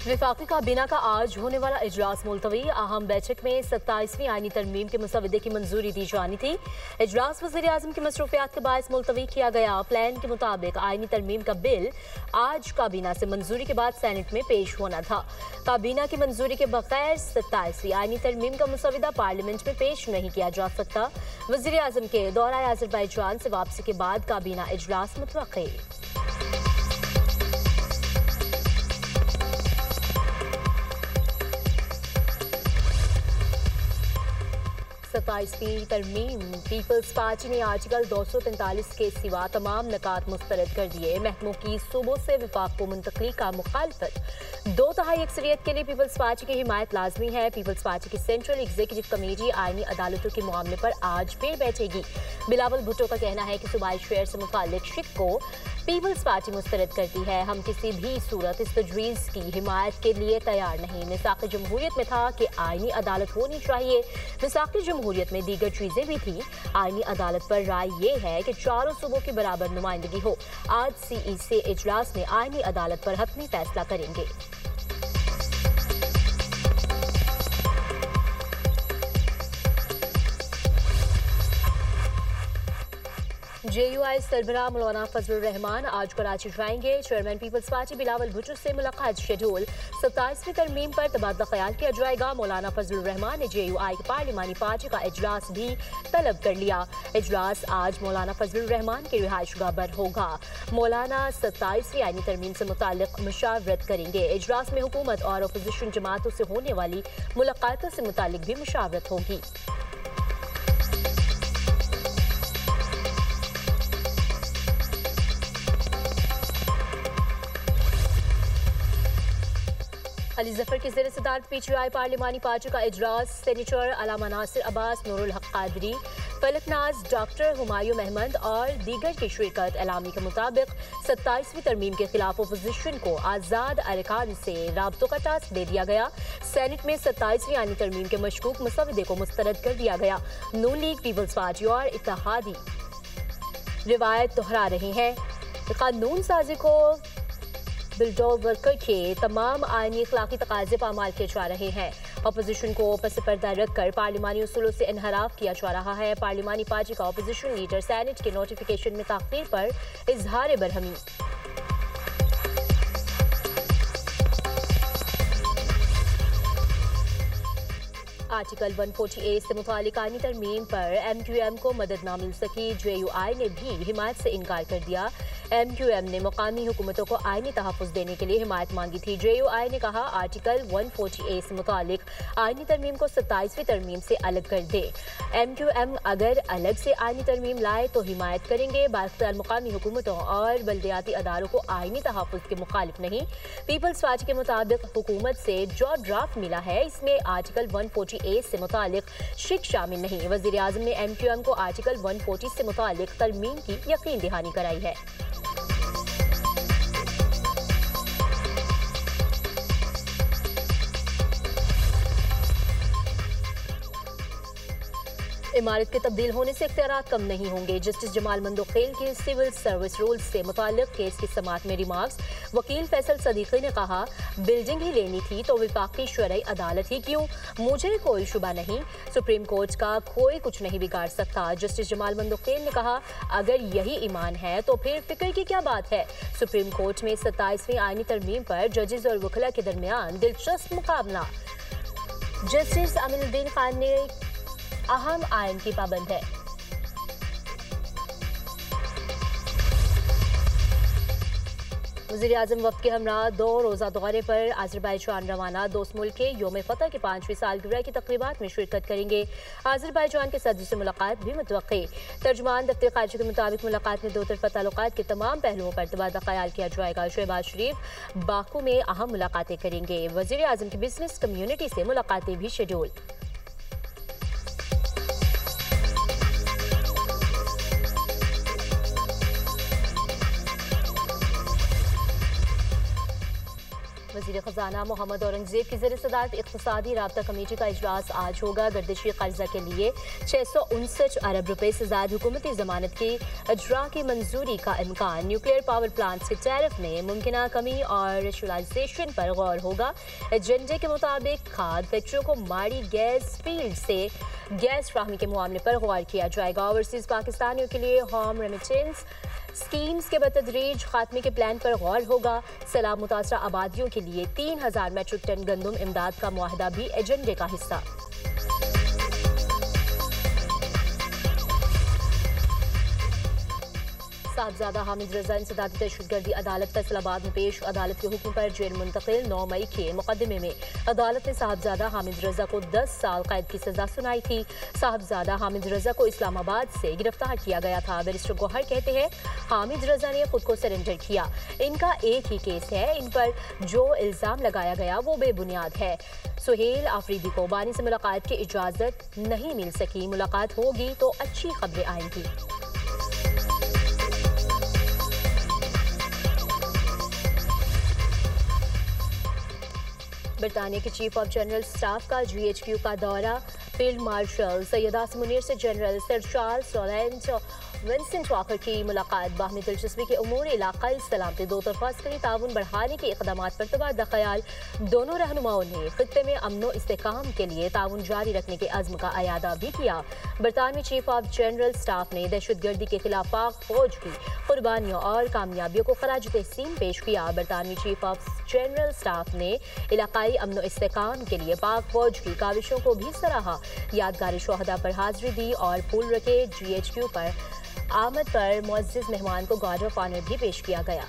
वफाकी काबीना का आज होने वाला इजलास मुलतवी। अहम बैठक में 27वीं आईनी तरमीम के मुसवदे की मंजूरी दी जानी थी। इजलास वज़ीर-ए-आज़म की मसरूफियात के बायस मुलतवी किया गया। प्लान के मुताबिक आईनी तरमीम का बिल आज काबीना से मंजूरी के बाद सेनेट में पेश होना था। काबीना की मंजूरी के बगैर 27वीं आईनी तरमीम का मुसवदा पार्लियामेंट में पेश नहीं किया जा सकता। वज़ीर-ए-आज़म के दौरा अज़रबैजान से वापसी के बाद काबीना इजलास मुतवक्की। 27वीं तरमीम पीपल्स पार्टी ने आर्टिकल 243 के सिवा तमाम नकात मुस्तरद कर दिए। महकमों की सूबों से विफाक को मुंतकली का मुखालफत 2/3 अक्सरियत के लिए पीपल्स पार्टी की हिमायत लाजमी है। पीपल्स पार्टी की सेंट्रल एग्जीक्यूटिव कमेटी आईनी अदालतों के मामले पर आज फिर बैठेगी। बिलावल भुट्टो का कहना है कि सूबाई शेयर से मुताल्लिक शिक को पीपल्स पार्टी मुस्तरद करती है। हम किसी भी सूरत इस तजवीज़ की हिमायत के लिए तैयार नहीं। मिसाक़ जमहूरियत में था कि आईनी अदालत होनी चाहिए। मिसाक़ जमहूरियत में दीगर चीज़ें भी थी। आईनी अदालत पर राय ये है कि चारों सूबों की बराबर नुमाइंदगी हो। आज CEC इजलास में आईनी अदालत पर हतमी फैसला करेंगे। JUI सरबराह मौलाना फजलुर रहमान आज कराची जाएंगे। चेयरमैन पीपल्स पार्टी बिलावल भुट्टो से मुलाकात शेड्यूल। 27वीं तरमीम पर तबादला ख्याल किया जाएगा। मौलाना फजलुर रहमान ने JUI की पार्लिमानी पार्टी का इजलास भी तलब कर लिया। इजलास आज मौलाना फजलुर रहमान के रिहाइशगाह पर होगा। मौलाना 27वीं आईनी तरमीम से मुताल्लिक मुशावरत करेंगे। इजलास में हुकूमत और अपोजिशन जमातों से होने वाली मुलाकातों से मुताल्लिक भी मुशावरत होगी। अली जफर की ज़ेर सदारत PTI पार्लिमानी पार्टी का इजलास। सेनेटर अलामा नासिर अब्बास, नूरुल हक कादरी, फलकनाज, डॉक्टर हुमायूं अहमद और दीगर की शिरकत। एलामी के मुताबिक 27वीं तरमीम के खिलाफ अपोजिशन को आज़ाद अरकान से राब्तों का टास्क दे दिया गया। सेनेट में 27वीं आईनी तरमीम के मशकूक मुसवदे को मुस्तरद कर दिया गया। नून लीग, पीपल्स पार्टी और इत्तेहादी रिवायत दोहरा रहे हैं। कानून साजी को बिल्डोवर के तमाम आईनी अखलाकी तकाज़े पामाल किए जा रहे हैं। अपोजिशन को पस पर्दा रखकर पार्लिमानी उसूलों से इनहराफ किया जा रहा है। पार्लिमानी पार्टी का अपोजिशन लीडर सेनेट के नोटिफिकेशन में ताख़ीर पर इजहार बरहमी। आर्टिकल 140A से मुतालिक आईनी तरमीम पर MQM को मदद ना मिल सकी। JUI ने भी हिमायत से इनकार कर दिया। MQM ने मुकामी हुकूमतों को आईनी तहफ़्फ़ुज़ देने के लिए हिमायत मांगी थी। JUI ने कहा आर्टिकल 140A से मुतालिक आईनी तरमीम को 27वीं तरमीम से अलग कर दे। MQM अगर अलग से आईनी तरमीम लाए तो हिमायत करेंगे। बाख्तियार मुकामी हुकूमतों और बल्दियाती अदारों को आईनी तहफ़्फ़ुज़ के मुखालिफ नहीं। पीपल्स पार्टी के मुताबिक हुकूमत से जो ड्राफ्ट मिला है इसमें आर्टिकल 140A से मुतालिक शिक शामिल नहीं। वज़ीर-ए-आज़म ने MQM को आर्टिकल 140 से मुतालिक तरमीम की यकीन दहानी कराई है। इमारत के तब्दील होने से इख्तियारात कम नहीं होंगे। जस्टिस जमाल मंदोखेल के सिविल सर्विस रूल्स से मुताल्लिक केस की समाअत में रिमार्क्स। वकील फैसल सदीकी ने कहा बिल्डिंग ही लेनी थी तो वफाकी शरई अदालत ही क्यों। मुझे कोई शुबा नहीं, सुप्रीम कोर्ट का कोई कुछ नहीं बिगाड़ सकता। जस्टिस जमाल मंदोखेल ने कहा अगर यही ईमान है तो फिर फिक्र की क्या बात है। सुप्रीम कोर्ट में 27वीं आईनी तरमीम पर जजेस और वकला के दरमियान दिलचस्प मुकाबला। जस्टिस अमीनुद्दीन खान ने अहम आयन की पाबंद है। वज़ीर-ए-आज़म वफ़द के हमरा 2 रोज़ा दौरे पर अज़रबैजान रवाना। दोस्त मुल्क के योम फ़तह की 5वीं सालगिरह की तक़रीबात में शिरकत करेंगे। अज़रबैजान के सदर से मुलाकात भी मुतवक्की। तर्जुमान दफ्तर ख़ारिजा के मुताबिक मुलाकात में दो तरफ़ा ताल्लुकात के तमाम पहलुओं पर तबादला ख्याल किया जाएगा। शहबाज शरीफ बाकू में अहम मुलाकातें करेंगे। वज़ीर-ए-आज़म की बिजनेस कम्यूनिटी से मुलाकातें भी शेड्यूल। वज़ीर ख़जाना मोहम्मद औरंगज़ेब की ज़ेर सदारत इक़्तिसादी राब्ता कमेटी का इजलास आज होगा। गर्दिशी कर्जा के लिए 659 अरब रुपए से ज़ायद हुकूमती ज़मानत की इजरा की मंजूरी का इम्कान। न्यूक्लियर पावर प्लांट्स के टैरिफ में मुमकिना कमी और रेशनलाइजेशन पर गौर होगा। एजेंडे के मुताबिक खाद फैक्ट्रियों को माड़ी गैस फील्ड से गैस फ्राहमी के मामले पर गौर किया जाएगा। ओवरसीज़ पाकिस्तानियों के लिए होम रेमिटेंस स्कीम्स के बतदरीज खात्मे के प्लान पर गौर होगा। सैलाब मुतासरा आबादियों के लिए 3000 मैट्रिक टन गंदम इमदाद का मुआहदा भी एजेंडे का हिस्सा। साहबजादा हामिद रजा इंसदादी दहशतगर्दी अदालत फैसलाबाद में पेश। अदालत के हुक्म पर जेल मुंतकिल। 9 मई के मुकदमे में अदालत ने साहबजादा हामिद रजा को 10 साल कैद की सजा सुनाई थी। साहबजादा हामिद रजा को इस्लामाबाद से गिरफ्तार किया गया था। बैरिस्टर गौहर कहते हैं हामिद रजा ने खुद को सरेंडर किया। इनका एक ही केस है, इन पर जो इल्ज़ाम लगाया गया वो बेबुनियाद है। सुहेल आफरीदी को बानी से मुलाकात की इजाज़त नहीं मिल सकी। मुलाकात होगी तो अच्छी खबरें आएंगी। बरतानिया के चीफ ऑफ जनरल स्टाफ का GHQ का दौरा। फील्ड मार्शल सैयद आसिम मुनीर से general sir Charles Laurent Vincent walker की मुलाकात। बाहमी दिलचस्पी के उमूर इलाकाई सलामती दो तरफा अस्करी ताउन बढ़ाने के इक़दाम पर तबादला ख्याल। दोनों रहनुमाओं ने खित्ते में अमनो इस्तेकाम के लिए ताउन जारी रखने के अज़्म का अयादा भी किया। बरतानवी चीफ ऑफ जनरल स्टाफ ने दहशतगर्दी के खिलाफ पाक फौज की कुर्बानियों और कामयाबियों को खराज तहसीन पेश किया। बरतानवी चीफ ऑफ जनरल स्टाफ ने इलाकाई अमनो इस्तेकाम के लिए पाक फौज की काविशों को भी सराहा। यादगारी शोहदा पर हाजिरी दी और फूल रखे। GHQ पर आमद पर मुअज़्ज़िज़ मेहमान को गार्ड ऑफ ऑनर भी पेश किया गया।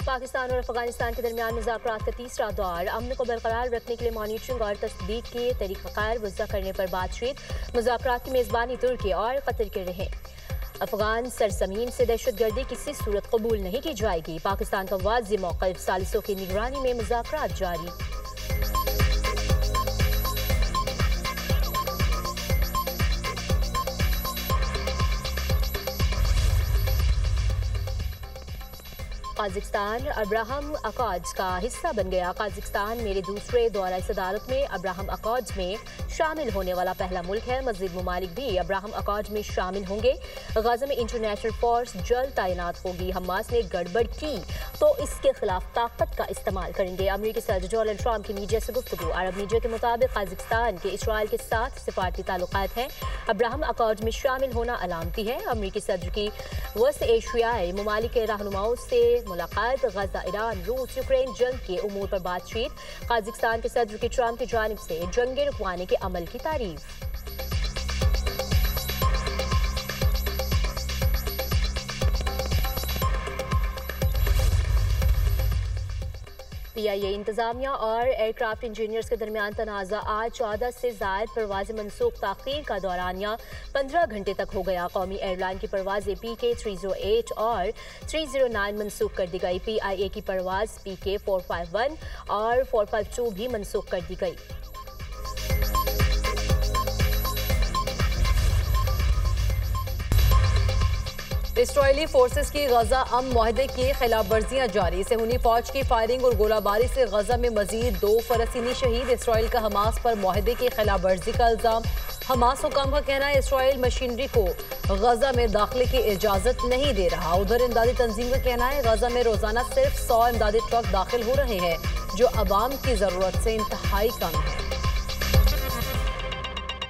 पाकिस्तान और अफगानिस्तान के दरमियान मुज़ाकरात का तीसरा दौर। अमन को बरकरार रखने के लिए मॉनिटरिंग और तस्दीक के तरीक़ाकार वज़ा करने पर बातचीत। मुज़ाकरात की मेज़बानी तुर्की और कतर के रहे। अफगान सरजमीन से दहशतगर्दी किसी सूरत कबूल नहीं की जाएगी। पाकिस्तान का वाज़ेह मौक़िफ़। सालिसों की निगरानी में मुज़ाकरात जारी। काज़ाकिस्तान अब्राहम अकॉर्ड्स का हिस्सा बन गया। काज़ाकिस्तान मेरे दूसरे दौरा सदारत में अब्राहम अकॉर्ड्स में शामिल होने वाला पहला मुल्क है। मज़ीद ममालिक भी अब्राहम अकॉर्ड्स में शामिल होंगे। गज़ा में इंटरनेशनल फोर्स जल्द तैनात होगी। हमास ने गड़बड़ की तो इसके खिलाफ ताकत का इस्तेमाल करेंगे। अमेरिकी सदर डोनाल्ड ट्रंप की मीडिया से गुफ्तगू। अरब मीडिया के मुताबिक काज़ाकिस्तान के इसराइल के साथ सिफारती ताल्लुकात हैं। अब्राहम अकॉर्ड्स में शामिल होना अलामती है। अमेरिकी सदर की वस्त एशियाई ममालिक के रहनुमाओं से मुलाकात। गजा, ईरान, रूस, यूक्रेन जंग के उमूर पर बातचीत। काज़ाकिस्तान के सदर की ट्रंप की जानिब से जंग रुकवाने के अमल की तारीफ। PIA इंतजामिया और एयरक्राफ्ट इंजीनियर्स के दरमियान तनाज़ा आज 14 से ज़ायद परवाज़ें मनसूख ताख़ीर का दौरानिया 15 घंटे तक हो गया। कौमी एयरलाइन की परवाज़ें PK 308 और 309 मनसूख कर दी गई। PIA की परवाज़ PK 451 और 452 भी मनसूख कर दी गई। इसराइली फोर्सेस की गजा अमन मुआहदे की खिलाफ वर्जियाँ जारी। सेहूनी फौज की फायरिंग और गोलाबारी से गजा में मजीद 2 फ़लस्तीनी शहीद। इसराइल का हमास पर मुआहदे की खिलाफ वर्जी का इल्ज़ाम। हमास हुकाम का कहना है इसराइल मशीनरी को गजा में दाखिले की इजाज़त नहीं दे रहा। उधर इमदादी तंजीम का कहना है गजा में रोज़ाना सिर्फ 100 इमदादी ट्रक दाखिल हो रहे हैं जो अवाम की ज़रूरत से इंतहाई कम है।